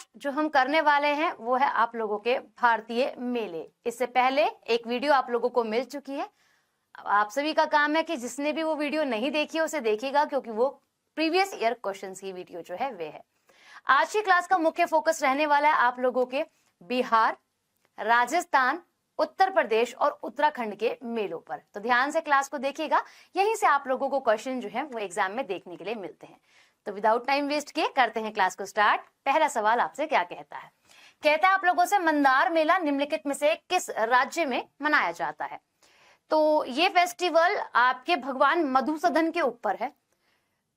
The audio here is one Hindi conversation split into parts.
आज जो हम करने वाले हैं वो है आप लोगों के भारतीय मेले। इससे पहले एक वीडियो आप लोगों को मिल चुकी है। आप सभी का काम है कि जिसने भी वो वीडियो नहीं देखी है उसे देखिएगा, क्योंकि वो प्रीवियस ईयर क्वेश्चंस की वीडियो जो है वे है। आज की क्लास का मुख्य फोकस रहने वाला है आप लोगों के बिहार, राजस्थान, उत्तर प्रदेश और उत्तराखंड के मेलों पर। तो ध्यान से क्लास को देखिएगा, यहीं से आप लोगों को क्वेश्चन जो है वो एग्जाम में देखने के लिए मिलते हैं। तो विदाउट टाइम वेस्ट किए करते हैं क्लास को स्टार्ट। पहला सवाल आपसे क्या कहता है? कहता है आप लोगों से मंदार मेला निम्नलिखित में से किस राज्य में मनाया जाता है? तो ये फेस्टिवल आपके भगवान मधुसूदन के ऊपर है।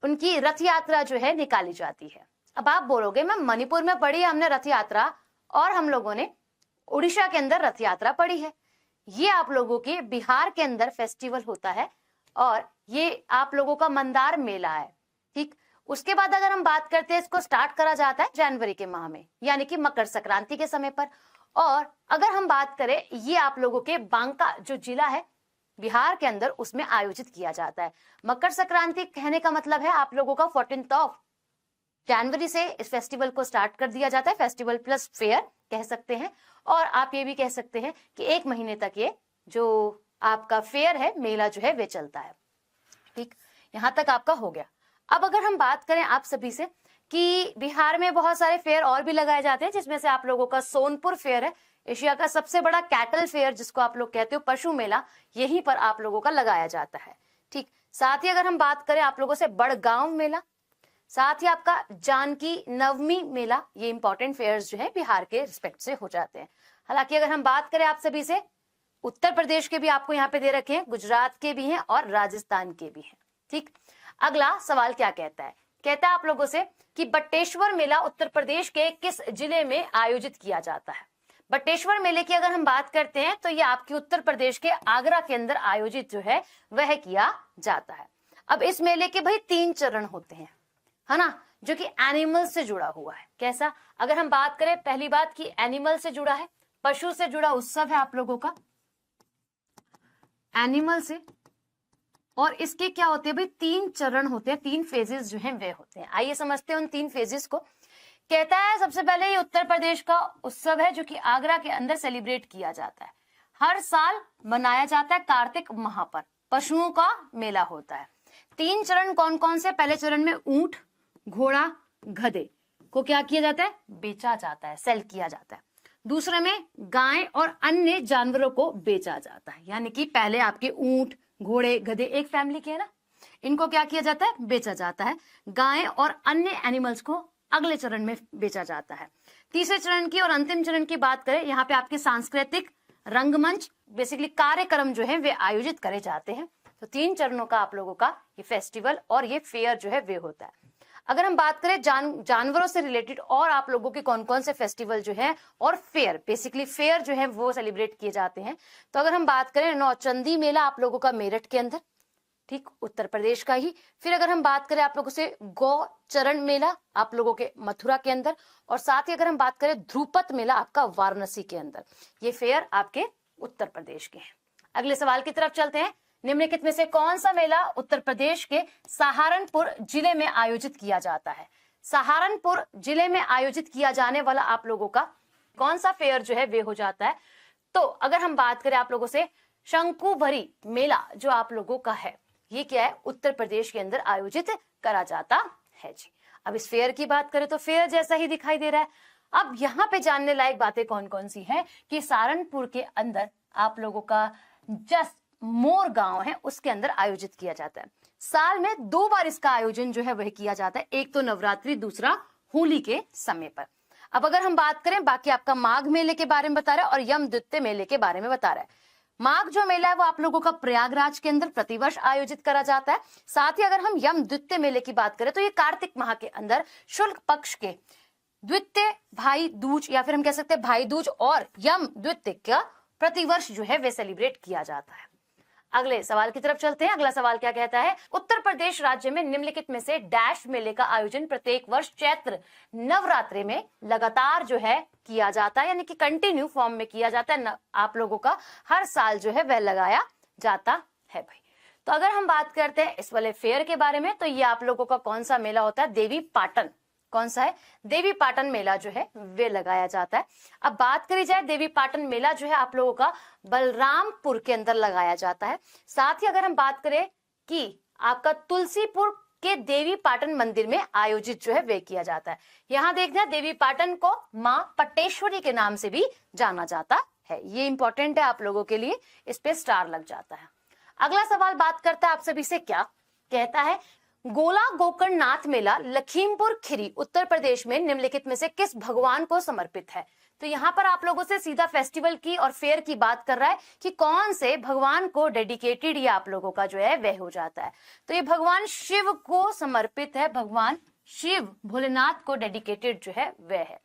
उनकी रथ यात्रा जो है निकाली जाती है। अब आप बोलोगे मैं मणिपुर में पढ़ी है हमने रथ यात्रा, और हम लोगों ने उड़ीसा के अंदर रथ यात्रा पढ़ी है। ये आप लोगों के बिहार के अंदर फेस्टिवल होता है और ये आप लोगों का मंदार मेला है। ठीक, उसके बाद अगर हम बात करते हैं, इसको स्टार्ट करा जाता है जनवरी के माह में, यानी कि मकर संक्रांति के समय पर। और अगर हम बात करें, ये आप लोगों के बांका जो जिला है बिहार के अंदर, उसमें आयोजित किया जाता है। मकर संक्रांति कहने का मतलब है आप लोगों का 14 जनवरी से इस फेस्टिवल को स्टार्ट कर दिया जाता है। फेस्टिवल प्लस फेयर कह सकते हैं, और आप ये भी कह सकते हैं कि 1 महीने तक ये जो आपका फेयर है, मेला जो है वे चलता है। ठीक, यहां तक आपका हो गया। अब अगर हम बात करें आप सभी से कि बिहार में बहुत सारे फेयर और भी लगाए जाते हैं, जिसमें से आप लोगों का सोनपुर फेयर है, एशिया का सबसे बड़ा कैटल फेयर जिसको आप लोग कहते हो, पशु मेला, यहीं पर आप लोगों का लगाया जाता है। ठीक, साथ ही अगर हम बात करें आप लोगों से बड़गांव मेला, साथ ही आपका जानकी नवमी मेला, ये इंपॉर्टेंट फेयर्स जो है बिहार के रिस्पेक्ट से हो जाते हैं। हालांकि अगर हम बात करें आप सभी से, उत्तर प्रदेश के भी आपको यहाँ पे दे रखे हैं, गुजरात के भी हैं और राजस्थान के भी हैं। ठीक, अगला सवाल क्या कहता है? कहता है आप लोगों से कि बटेश्वर मेला उत्तर प्रदेश के किस जिले में आयोजित किया जाता है? बटेश्वर मेले की अगर हम बात करते हैं तो ये आपके उत्तर प्रदेश के आगरा के अंदर आयोजित जो है वह किया जाता है। अब इस मेले के भाई 3 चरण होते हैं, है ना, जो कि एनिमल से जुड़ा हुआ है। कैसा? अगर हम बात करें, पहली बात की एनिमल से जुड़ा है, पशु से जुड़ा उत्सव है आप लोगों का, एनिमल से। और इसके क्या होते हैं भाई? 3 चरण होते हैं, 3 फेजेस जो हैं वे होते हैं। आइए समझते हैं उन 3 फेजेस को। कहता है सबसे पहले ये उत्तर प्रदेश का उत्सव है जो कि आगरा के अंदर सेलिब्रेट किया जाता है, हर साल मनाया जाता है कार्तिक माह पर, पशुओं का मेला होता है। 3 चरण कौन कौन से? पहले चरण में ऊंट, घोड़ा, गधे को क्या किया जाता है? बेचा जाता है, सेल किया जाता है। दूसरे में गाय और अन्य जानवरों को बेचा जाता है, यानी कि पहले आपके ऊंट, घोड़े, गधे एक फैमिली के है ना, इनको क्या किया जाता है? बेचा जाता है। गाय और अन्य एनिमल्स को अगले चरण में बेचा जाता है। तीसरे चरण की और अंतिम चरण की बात करें, यहाँ पे आपके सांस्कृतिक रंगमंच, बेसिकली कार्यक्रम जो है वे आयोजित करे जाते हैं। तो 3 चरणों का आप लोगों का ये फेस्टिवल और ये फेयर जो है वे होता है। अगर हम बात करें जानवरों से रिलेटेड और आप लोगों के कौन कौन से फेस्टिवल जो है और फेयर, बेसिकली फेयर जो है वो सेलिब्रेट किए जाते हैं, तो अगर हम बात करें नौचंदी मेला आप लोगों का मेरठ के अंदर, ठीक, उत्तर प्रदेश का ही। फिर अगर हम बात करें आप लोगों से गौ चरण मेला आप लोगों के मथुरा के अंदर, और साथ ही अगर हम बात करें ध्रुपद मेला आपका वाराणसी के अंदर। ये फेयर आपके उत्तर प्रदेश के हैं। अगले सवाल की तरफ चलते हैं। निम्नलिखित में से कौन सा मेला उत्तर प्रदेश के सहारनपुर जिले में आयोजित किया जाता है? सहारनपुर जिले में आयोजित किया जाने वाला आप लोगों का कौन सा फेयर जो है वे हो जाता है? तो अगर हम बात करें आप लोगों से, शंकुभरी मेला जो आप लोगों का है, ये क्या है? उत्तर प्रदेश के अंदर आयोजित करा जाता है जी। अब इस फेयर की बात करें तो फेयर जैसा ही दिखाई दे रहा है। अब यहाँ पे जानने लायक बातें कौन कौन सी है कि सहारनपुर के अंदर आप लोगों का जस्ट मोर गांव है, उसके अंदर आयोजित किया जाता है। साल में 2 बार इसका आयोजन जो है वह किया जाता है, एक तो नवरात्रि, दूसरा होली के समय पर। अब अगर हम बात करें, बाकी आपका माघ मेले के बारे में बता रहा है और यम द्वितीय मेले के बारे में बता रहा है। माघ जो मेला है वो आप लोगों का प्रयागराज के अंदर प्रतिवर्ष आयोजित करा जाता है। साथ ही अगर हम यम द्वितीय मेले की बात करें तो ये कार्तिक माह के अंदर शुक्ल पक्ष के द्वितीय भाई दूज, या फिर हम कह सकते हैं भाई दूज और यम द्वितीय का प्रतिवर्ष जो है वे सेलिब्रेट किया जाता है। अगले सवाल की तरफ चलते हैं। अगला सवाल क्या कहता है? उत्तर प्रदेश राज्य में निम्नलिखित में से डैश मेले का आयोजन प्रत्येक वर्ष चैत्र नवरात्रि में लगातार जो है किया जाता है, यानी कि कंटिन्यू फॉर्म में किया जाता है। आप लोगों का हर साल जो है वह लगाया जाता है भाई। तो अगर हम बात करते हैं इस वाले फेयर के बारे में, तो ये आप लोगों का कौन सा मेला होता है? देवी पाटन कौन सा है, देवी पाटन मेला जो है वे लगाया जाता है। अब बात करी जाए देवी पाटन मेला जो है आप लोगों का बलरामपुर के अंदर लगाया जाता है। साथ ही अगर हम बात करें कि आपका तुलसीपुर के देवी पाटन मंदिर में आयोजित जो है वे किया जाता है। यहाँ देखना देवी पाटन को मां पटेश्वरी के नाम से भी जाना जाता है, ये इंपॉर्टेंट है आप लोगों के लिए, इस पे स्टार लग जाता है। अगला सवाल बात करता है आप सभी से, क्या कहता है, गोला गोकर्णनाथ मेला लखीमपुर खीरी उत्तर प्रदेश में निम्नलिखित में से किस भगवान को समर्पित है। तो यहाँ पर आप लोगों से सीधा फेस्टिवल की और फेयर की बात कर रहा है कि कौन से भगवान को डेडिकेटेड ये आप लोगों का जो है वह हो जाता है। तो ये भगवान शिव को समर्पित है, भगवान शिव भोलेनाथ को डेडिकेटेड जो है वह है।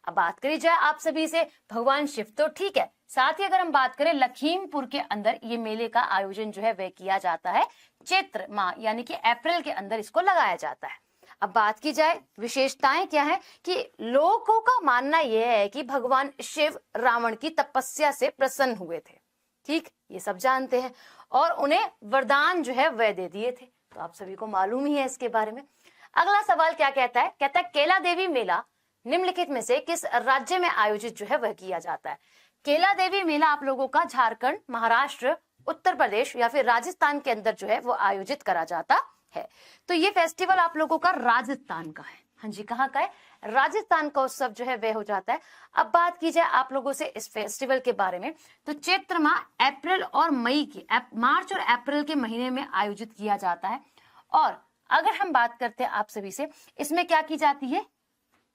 अब बात करी जाए आप सभी से, भगवान शिव तो ठीक है, साथ ही अगर हम बात करें लखीमपुर के अंदर ये मेले का आयोजन जो है वह किया जाता है चैत्र माह यानी कि अप्रैल के अंदर इसको लगाया जाता है। अब बात की जाए विशेषताएं क्या है कि लोगों का मानना यह है कि भगवान शिव रावण की तपस्या से प्रसन्न हुए थे, ठीक, ये सब जानते हैं, और उन्हें वरदान जो है वह दे दिए थे, तो आप सभी को मालूम ही है इसके बारे में। अगला सवाल क्या कहता है, कहता है केला देवी मेला निम्नलिखित में से किस राज्य में आयोजित जो है वह किया जाता है। केला देवी मेला आप लोगों का झारखंड, महाराष्ट्र, उत्तर प्रदेश या फिर राजस्थान के अंदर जो है वो आयोजित करा जाता है। तो ये फेस्टिवल आप लोगों का राजस्थान का है, हाँ जी, कहाँ का है, राजस्थान का उत्सव जो है वह हो जाता है। अब बात की जाए आप लोगों से इस फेस्टिवल के बारे में, तो चैत्र माह अप्रैल और मई की मार्च और अप्रैल के महीने में आयोजित किया जाता है। और अगर हम बात करते हैं आप सभी से, इसमें क्या की जाती है,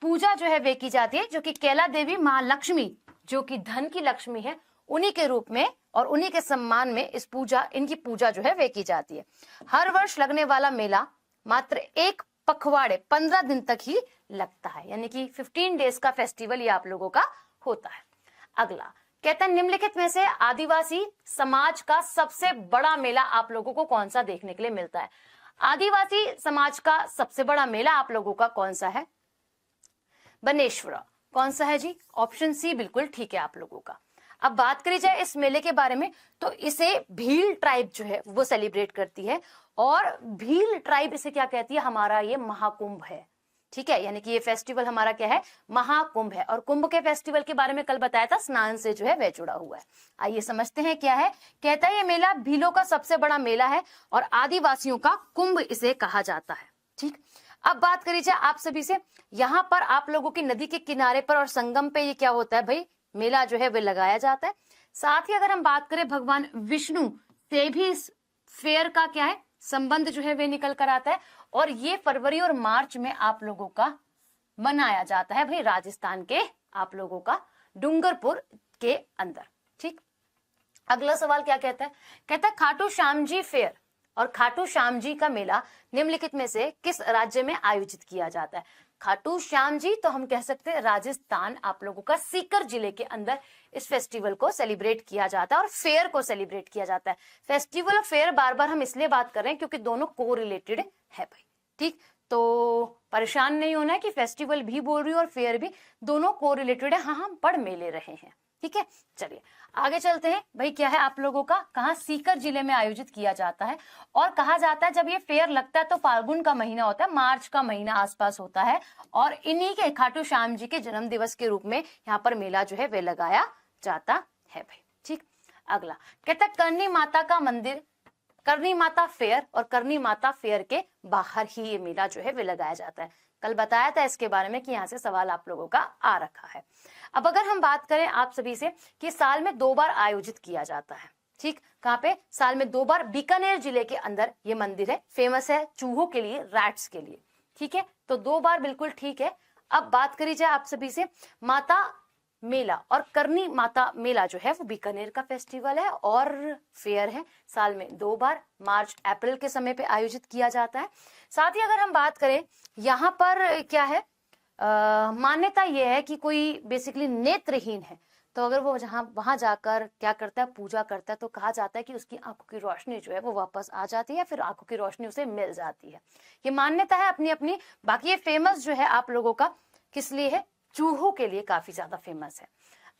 पूजा जो है वे की जाती है, जो कि केला देवी महालक्ष्मी जो कि धन की लक्ष्मी है उन्हीं के रूप में और उन्हीं के सम्मान में इनकी पूजा जो है वे की जाती है। हर वर्ष लगने वाला मेला मात्र एक पखवाड़े 15 दिन तक ही लगता है, यानी कि 15 डेज का फेस्टिवल ये आप लोगों का होता है। अगला कहता है निम्नलिखित में से आदिवासी समाज का सबसे बड़ा मेला आप लोगों को कौन सा देखने के लिए मिलता है। आदिवासी समाज का सबसे बड़ा मेला आप लोगों का कौन सा है, बनेश्वरा, कौन सा है जी, ऑप्शन सी बिल्कुल ठीक है आप लोगों का। अब बात करी जाए इस मेले के बारे में, तो इसे भील ट्राइब जो है वो सेलिब्रेट करती है, और भील ट्राइब इसे क्या कहती है, हमारा ये महाकुंभ है, ठीक है, यानी कि ये फेस्टिवल हमारा क्या है, महाकुंभ है। और कुंभ के फेस्टिवल के बारे में कल बताया था, स्नान से जो है वह जुड़ा हुआ है। आइए समझते हैं क्या है, कहता है ये मेला भीलों का सबसे बड़ा मेला है और आदिवासियों का कुंभ इसे कहा जाता है, ठीक। अब बात करी जाए आप सभी से, यहाँ पर आप लोगों की नदी के किनारे पर और संगम पे ये क्या होता है भाई, मेला जो है वह लगाया जाता है। साथ ही अगर हम बात करें भगवान विष्णु से भी इस फेयर का क्या है संबंध जो है वे निकल कर आता है, और ये फरवरी और मार्च में आप लोगों का मनाया जाता है भाई राजस्थान के आप लोगों का डूंगरपुर के अंदर, ठीक। अगला सवाल क्या कहता है, कहता है खाटू श्याम जी फेयर और खाटू श्याम जी का मेला निम्नलिखित में से किस राज्य में आयोजित किया जाता है। खाटू श्याम जी तो हम कह सकते हैं राजस्थान आप लोगों का सीकर जिले के अंदर इस फेस्टिवल को सेलिब्रेट किया जाता है और फेयर को सेलिब्रेट किया जाता है। फेस्टिवल और फेयर बार बार हम इसलिए बात कर रहे हैं क्योंकि दोनों को रिलेटेड है भाई, ठीक। तो परेशान नहीं होना है कि फेस्टिवल भी बोल रही हूँ और फेयर भी, दोनों को रिलेटेड है, हाँ हम पढ़ में ले रहे हैं, ठीक है। चलिए आगे चलते हैं भाई, क्या है आप लोगों का, कहाँ, सीकर जिले में आयोजित किया जाता है। और कहा जाता है जब ये फेयर लगता है तो फाल्गुन का महीना होता है, मार्च का महीना आसपास होता है, और इन्हीं के खाटू श्याम जी के जन्म दिवस के रूप में यहाँ पर मेला जो है वे लगाया जाता है भाई, ठीक। अगला कहता है करनी माता का मंदिर, करनी माता फेयर और करनी माता फेयर के बाहर ही ये मेला जो है वे लगाया जाता है। कल बताया था इसके बारे में कि यहाँ से सवाल आप लोगों का आ रखा है। अब अगर हम बात करें आप सभी से कि साल में 2 बार आयोजित किया जाता है, ठीक, कहाँ पे, साल में 2 बार बीकानेर जिले के अंदर ये मंदिर है, फेमस है चूहों के लिए, रैट्स के लिए, ठीक है, तो 2 बार बिल्कुल ठीक है। अब बात करी जाए आप सभी से, माता मेला और करनी माता मेला जो है वो बीकानेर का फेस्टिवल है और फेयर है, साल में 2 बार, मार्च अप्रैल के समय पे आयोजित किया जाता है। साथ ही अगर हम बात करें यहाँ पर क्या है, मान्यता यह है कि कोई बेसिकली नेत्रहीन है तो अगर वो वहां जाकर क्या करता है, पूजा करता है, तो कहा जाता है कि उसकी आंखों की रोशनी जो है वो वापस आ जाती है, फिर आंखों की रोशनी उसे मिल जाती है। ये मान्यता है अपनी अपनी। बाकी ये फेमस जो है आप लोगों का किस लिए है, चूहों के लिए काफी ज्यादा फेमस है।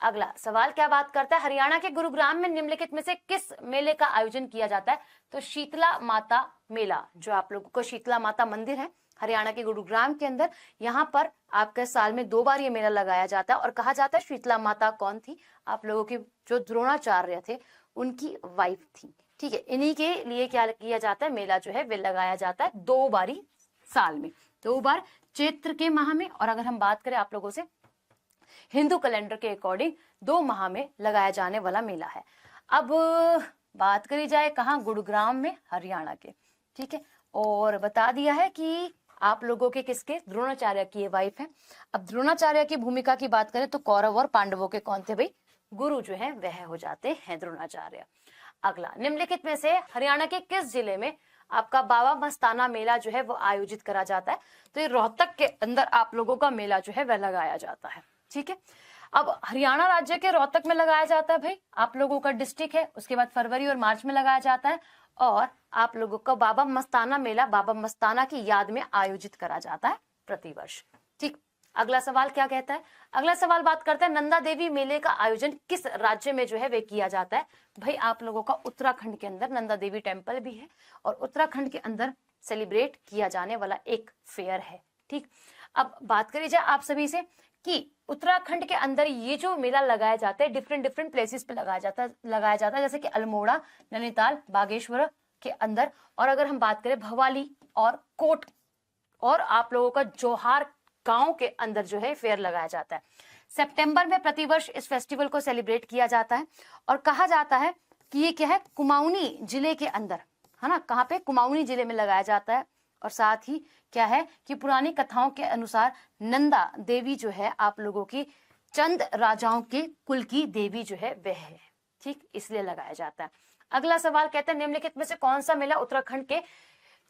अगला सवाल क्या बात करता है, हरियाणा के गुरुग्राम में निम्नलिखित में से किस मेले का आयोजन किया जाता है। तो शीतला माता मेला, जो आप लोगों को शीतला माता मंदिर है हरियाणा के गुरुग्राम के अंदर। यहाँ पर आपके साल में 2 बार ये मेला लगाया जाता है और कहा जाता है शीतला माता कौन थी, आप लोगों की जो द्रोणाचार्य थे उनकी वाइफ थी। ठीक है, इन्हीं के लिए क्या किया जाता है, मेला जो है वे लगाया जाता है 2 बारी साल में, 2 बार चैत्र के माह में, और अगर हम बात करें आप लोगों से हिंदू कैलेंडर के अकॉर्डिंग 2 माह में लगाया जाने वाला मेला है। अब बात करी जाए कहाँ, गुरुग्राम में, हरियाणा के। ठीक है, और बता दिया है कि आप लोगों के किसके, द्रोणाचार्य की ये वाइफ है। अब द्रोणाचार्य की भूमिका की बात करें तो कौरव और पांडवों के कौन थे भाई, गुरु जो है वह हो जाते हैं द्रोणाचार्य। अगला, निम्नलिखित में से हरियाणा के किस जिले में आपका बाबा मस्ताना मेला जो है वो आयोजित करा जाता है, तो ये रोहतक के अंदर आप लोगों का मेला जो है वह लगाया जाता है। ठीक है, अब हरियाणा राज्य के रोहतक में लगाया जाता है भाई, आप लोगों का डिस्ट्रिक्ट है, उसके बाद फरवरी और मार्च में लगाया जाता है, और आप लोगों का बाबा मस्ताना मेला बाबा मस्ताना की याद में आयोजित करा जाता है प्रतिवर्ष। ठीक, अगला सवाल क्या कहता है, अगला सवाल बात करता है नंदा देवी मेले का आयोजन किस राज्य में जो है वे किया जाता है। भाई आप लोगों का उत्तराखंड के अंदर नंदा देवी टेम्पल भी है और उत्तराखंड के अंदर सेलिब्रेट किया जाने वाला एक फेयर है। ठीक, अब बात करी जाए आप सभी से कि उत्तराखंड के अंदर ये जो मेला लगाया जाता है डिफरेंट प्लेसेस पे लगाया जाता है जैसे कि अल्मोड़ा, नैनीताल, बागेश्वर के अंदर, और अगर हम बात करें भवाली और कोट और आप लोगों का जोहार गांव के अंदर जो है फेयर लगाया जाता है। सितंबर में प्रतिवर्ष इस फेस्टिवल को सेलिब्रेट किया जाता है और कहा जाता है कि ये क्या है, कुमाऊनी जिले के अंदर है ना, कहाँ पे, कुमाऊनी जिले में लगाया जाता है। और साथ ही क्या है कि पुरानी कथाओं के अनुसार नंदा देवी जो है आप लोगों की चंद राजाओं के कुल की देवी जो है वह है। ठीक, इसलिए लगाया जाता है। अगला सवाल कहता है निम्नलिखित में से कौन सा मेला उत्तराखंड के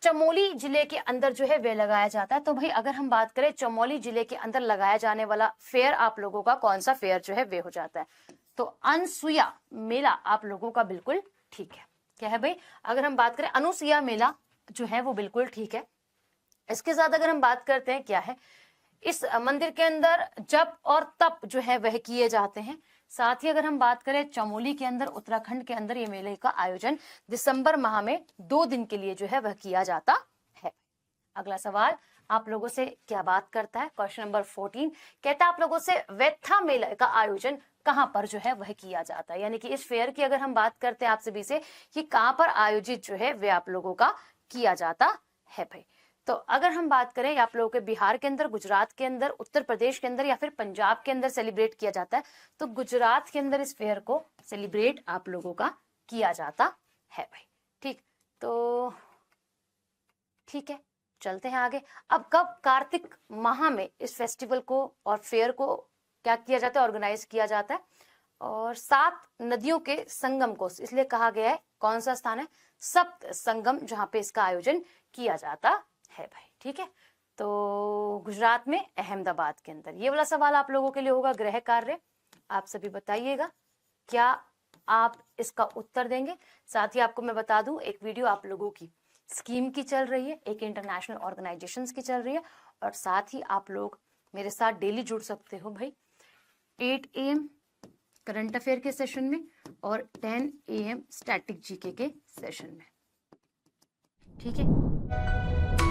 चमोली जिले के अंदर जो है वे लगाया जाता है। तो भाई अगर हम बात करें चमोली जिले के अंदर लगाया जाने वाला फेयर आप लोगों का कौन सा फेयर जो है वे हो जाता है, तो अनसुईया मेला आप लोगों का बिल्कुल ठीक है। क्या है भाई, अगर हम बात करें अनुसुईया मेला जो है वो बिल्कुल ठीक है। इसके साथ अगर हम बात करते हैं क्या है, इस मंदिर के अंदर जप और तप जो है वह किए जाते हैं। साथ ही अगर हम बात करें चमोली के अंदर उत्तराखंड के अंदर ये मेले का आयोजन दिसंबर माह में 2 दिन के लिए जो है वह किया जाता है। अगला सवाल आप लोगों से क्या बात करता है, क्वेश्चन नंबर 14 कहता है आप लोगों से वैथा मेले का आयोजन कहां पर जो है वह किया जाता है, यानी कि इस फेयर की अगर हम बात करते हैं आप सभी से कि कहां पर आयोजित जो है वह आप लोगों का किया जाता है भाई। तो अगर हम बात करें आप लोगों के बिहार के अंदर, गुजरात के अंदर, उत्तर प्रदेश के अंदर या फिर पंजाब के अंदर सेलिब्रेट किया जाता है, तो गुजरात के अंदर इस फेयर को सेलिब्रेट आप लोगों का किया जाता है भाई। ठीक, तो ठीक है, चलते हैं आगे। अब कब कार्तिक माह में इस फेस्टिवल को और फेयर को क्या किया जाता है, ऑर्गेनाइज किया जाता है, और 7 नदियों के संगम को इसलिए कहा गया है, कौन सा स्थान है, सप्त संगम, जहां पे इसका आयोजन किया जाता है भाई। ठीक है, तो गुजरात में अहमदाबाद के अंदर। ये वाला सवाल आप लोगों के लिए होगा गृह कार्य, आप सभी बताइएगा क्या आप इसका उत्तर देंगे। साथ ही आपको मैं बता दूं एक वीडियो आप लोगों की स्कीम की चल रही है, एक इंटरनेशनल ऑर्गेनाइजेशंस की चल रही है, और साथ ही आप लोग मेरे साथ डेली जुड़ सकते हो भाई 8 AM करंट अफेयर के सेशन में और 10 AM स्टैटिक जीके के सेशन में। ठीक है।